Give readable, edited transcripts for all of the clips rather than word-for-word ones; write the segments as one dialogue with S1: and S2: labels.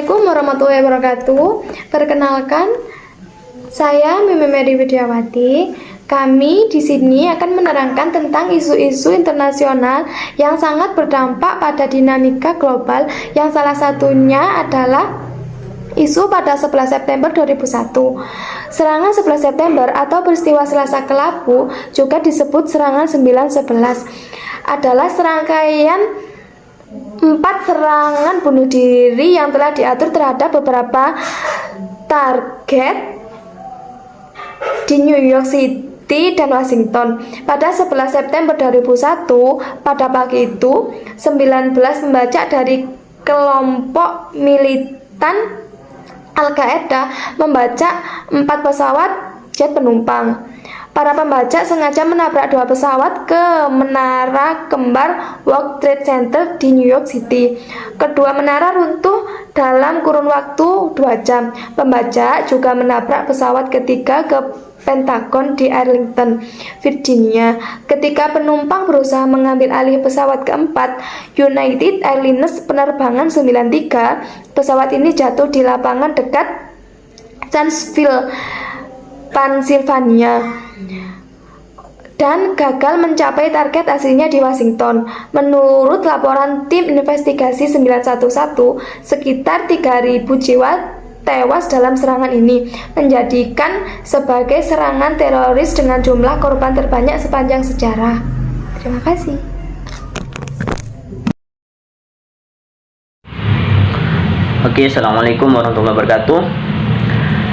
S1: Assalamualaikum warahmatullahi wabarakatuh. Perkenalkan, saya Mimi Mary Widiawati. Kami di sini akan menerangkan tentang isu-isu internasional yang sangat berdampak pada dinamika global, yang salah satunya adalah isu pada 11 September 2001. Serangan 11 September atau peristiwa Selasa Kelabu, juga disebut serangan 9/11, adalah serangkaian 4 serangan bunuh diri yang telah diatur terhadap beberapa target di New York City dan Washington. Pada 11 September 2001, pada pagi itu, 19 pembajak dari kelompok militan Al-Qaeda membajak 4 pesawat jet penumpang. Para pembajak sengaja menabrak 2 pesawat ke menara kembar World Trade Center di New York City. Kedua menara runtuh dalam kurun waktu 2 jam. Pembajak juga menabrak pesawat ketiga ke Pentagon di Arlington, Virginia. Ketika penumpang berusaha mengambil alih pesawat keempat, United Airlines penerbangan 93, pesawat ini jatuh di lapangan dekat Huntsville, Pennsylvania, dan gagal mencapai target aslinya di Washington. Menurut laporan tim investigasi 911, sekitar 3.000 jiwa tewas dalam serangan ini, menjadikan sebagai serangan teroris dengan jumlah korban terbanyak sepanjang sejarah. Terima kasih.
S2: Oke, assalamualaikum warahmatullahi wabarakatuh.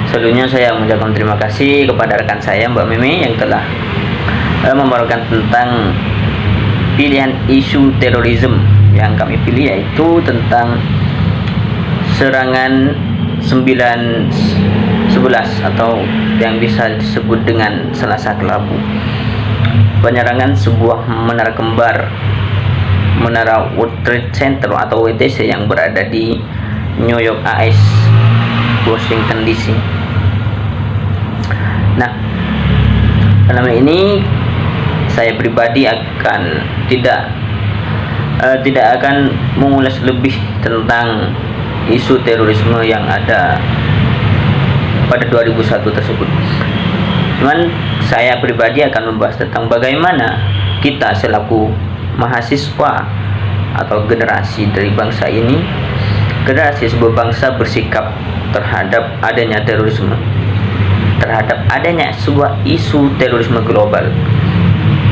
S2: Sebelumnya saya mengucapkan terima kasih kepada rekan saya Mbak Mimi yang telah membawakan tentang pilihan isu terorisme yang kami pilih, yaitu tentang serangan 9/11 atau yang bisa disebut dengan Selasa Kelabu. Penyerangan sebuah menara kembar, Menara World Trade Center atau WTC yang berada di New York, AS, Washington DC. Nah, dalam hal ini saya pribadi akan tidak akan mengulas lebih tentang isu terorisme yang ada pada 2001 tersebut. Cuman saya pribadi akan membahas tentang bagaimana kita selaku mahasiswa atau generasi dari bangsa ini, generasi sebuah bangsa, bersikap terhadap adanya terorisme, terhadap adanya sebuah isu terorisme global,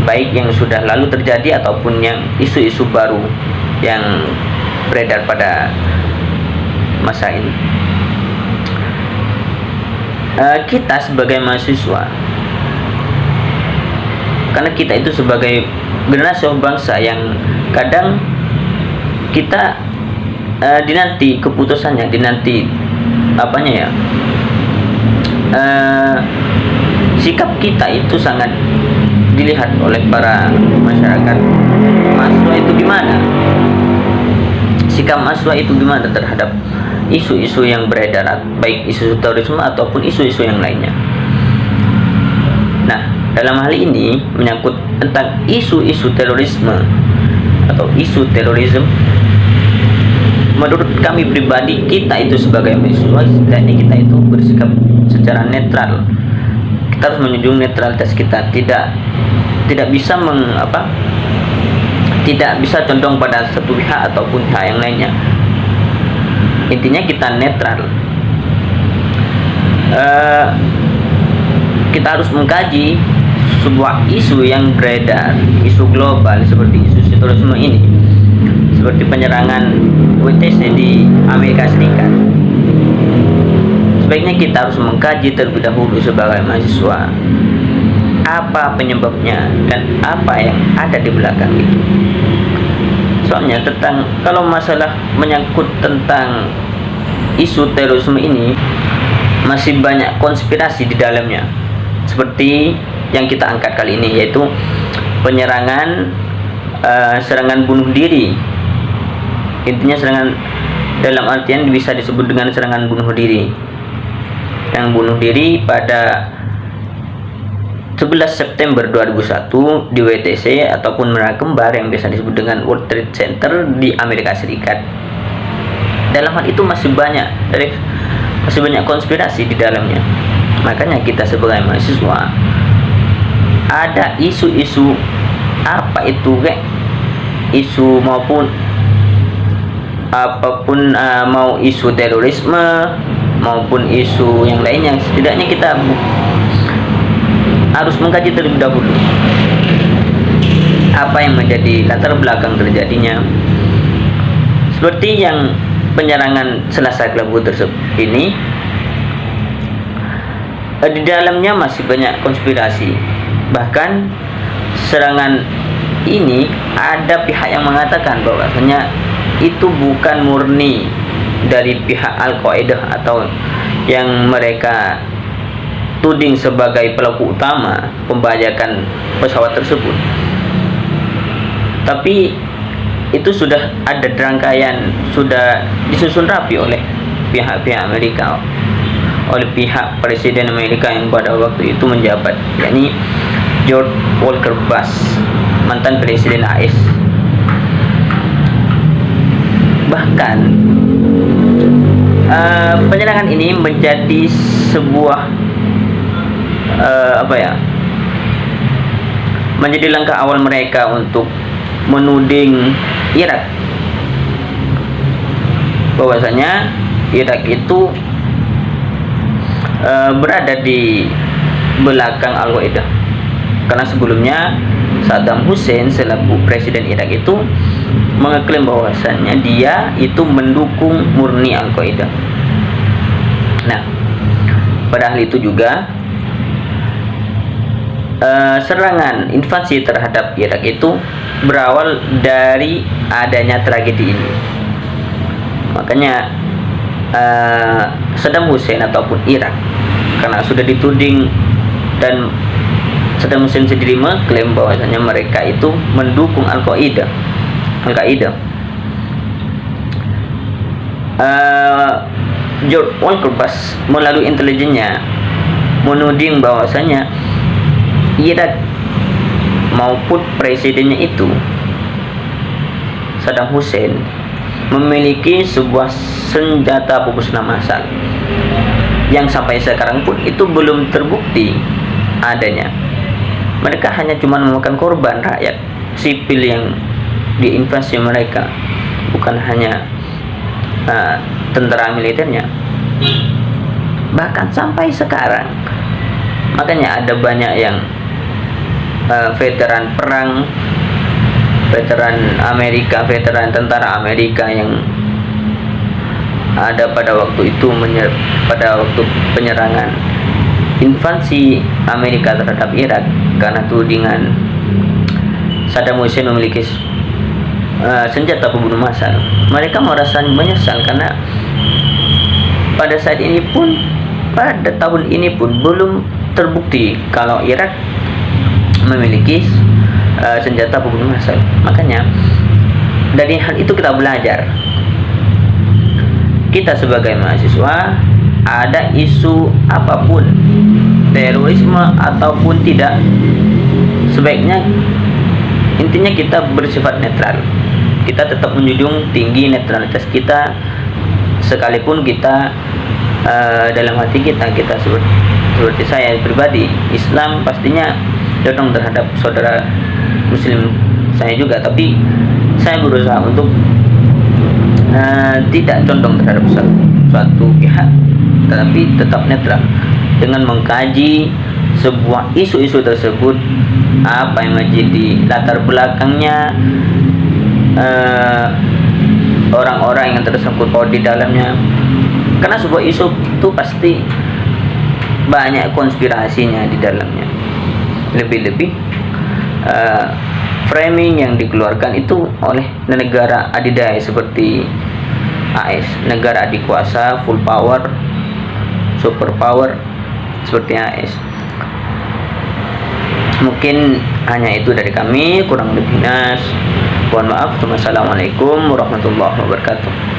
S2: baik yang sudah lalu terjadi ataupun yang isu-isu baru yang beredar pada masa ini. Kita sebagai mahasiswa, karena kita itu sebagai generasi bangsa yang kadang kita dinanti keputusannya, dinanti apanya ya, sikap kita itu sangat dilihat oleh para masyarakat. Mahasiswa itu gimana? Sikap mahasiswa itu gimana terhadap isu-isu yang beredar, baik isu terorisme ataupun isu-isu yang lainnya. Nah, dalam hal ini menyangkut tentang isu-isu terorisme atau isu terorisme, menurut kami pribadi, kita itu sebagai mahasiswa, setidaknya kita itu bersikap secara netral. Kita harus menunjukkan netralitas kita, tidak bisa tidak bisa condong pada satu pihak ataupun pihak yang lainnya. Intinya kita netral. Kita harus mengkaji sebuah isu yang beredar, isu global seperti isu terorisme ini, seperti penyerangan WTC di Amerika Serikat. Sebaiknya kita harus mengkaji terlebih dahulu sebagai mahasiswa, apa penyebabnya dan apa yang ada di belakang itu. Soalnya kalau masalah menyangkut tentang isu terorisme ini, masih banyak konspirasi di dalamnya, seperti yang kita angkat kali ini, yaitu penyerangan, serangan bunuh diri. Intinya serangan dalam artian bisa disebut dengan serangan bunuh diri, yang bunuh diri pada 11 September 2001 di WTC ataupun menara kembar yang biasa disebut dengan World Trade Center di Amerika Serikat. dalam hal itu masih banyak konspirasi di dalamnya. Makanya kita sebagai mahasiswa, ada isu-isu apa itu kayak isu maupun apapun, mau isu terorisme maupun isu yang lainnya, setidaknya kita harus mengkaji terlebih dahulu apa yang menjadi latar belakang terjadinya. Seperti yang penyerangan Selasa Kelabu tersebut ini, di dalamnya masih banyak konspirasi. Bahkan serangan ini ada pihak yang mengatakan bahwasanya itu bukan murni dari pihak Al-Qaeda atau yang mereka tuding sebagai pelaku utama pembajakan pesawat tersebut, tapi itu sudah ada rangkaian, sudah disusun rapi oleh pihak-pihak Amerika, oleh pihak Presiden Amerika yang pada waktu itu menjabat, yakni George Walker Bush, mantan Presiden AS. Bahkan penyerangan ini menjadi sebuah menjadi langkah awal mereka untuk menuding Irak bahwasanya Irak itu berada di belakang Al-Qaeda, karena sebelumnya Saddam Hussein selaku presiden Irak itu mengeklaim bahwasanya dia itu mendukung murni Al-Qaeda. Nah, padahal itu juga serangan invasi terhadap Irak itu berawal dari adanya tragedi ini. Makanya Saddam Hussein ataupun Irak, karena sudah dituding dan Saddam Hussein sendiri mengklaim bahwasanya mereka itu mendukung Al-Qaeda. George Walker Bush melalui intelijennya menuding bahwasanya Irak maupun presidennya itu Saddam Hussein memiliki sebuah senjata pemusnah massal yang sampai sekarang pun itu belum terbukti adanya. Mereka hanya cuma memakan korban rakyat sipil yang diinvasi mereka, bukan hanya tentara militernya. Bahkan sampai sekarang, makanya ada banyak yang veteran perang, veteran Amerika, veteran tentara Amerika yang ada pada waktu itu pada waktu penyerangan invasi Amerika terhadap Irak, karena tudingan Saddam Hussein memiliki senjata pembunuh massal. Mereka merasa menyesal karena pada saat ini pun, pada tahun ini pun belum terbukti kalau Irak memiliki senjata pembunuh massal. Makanya dari hal itu kita belajar, kita sebagai mahasiswa, ada isu apapun, terorisme ataupun tidak, sebaiknya intinya kita bersifat netral. Kita tetap menjunjung tinggi netralitas kita, sekalipun kita dalam hati kita seperti saya pribadi Islam pastinya condong terhadap saudara muslim saya juga, tapi saya berusaha untuk tidak condong terhadap suatu pihak, tetapi tetap netral dengan mengkaji sebuah isu-isu tersebut, apa yang menjadi latar belakangnya, orang-orang yang tersangkut paut di dalamnya. Karena sebuah isu itu pasti banyak konspirasinya di dalamnya. Lebih-lebih framing yang dikeluarkan itu oleh negara adidaya seperti AS, negara adikuasa, full power, super power seperti AS. Mungkin hanya itu dari kami, kurang lebih nas. Mohon maaf. Wassalamualaikum warahmatullahi wabarakatuh.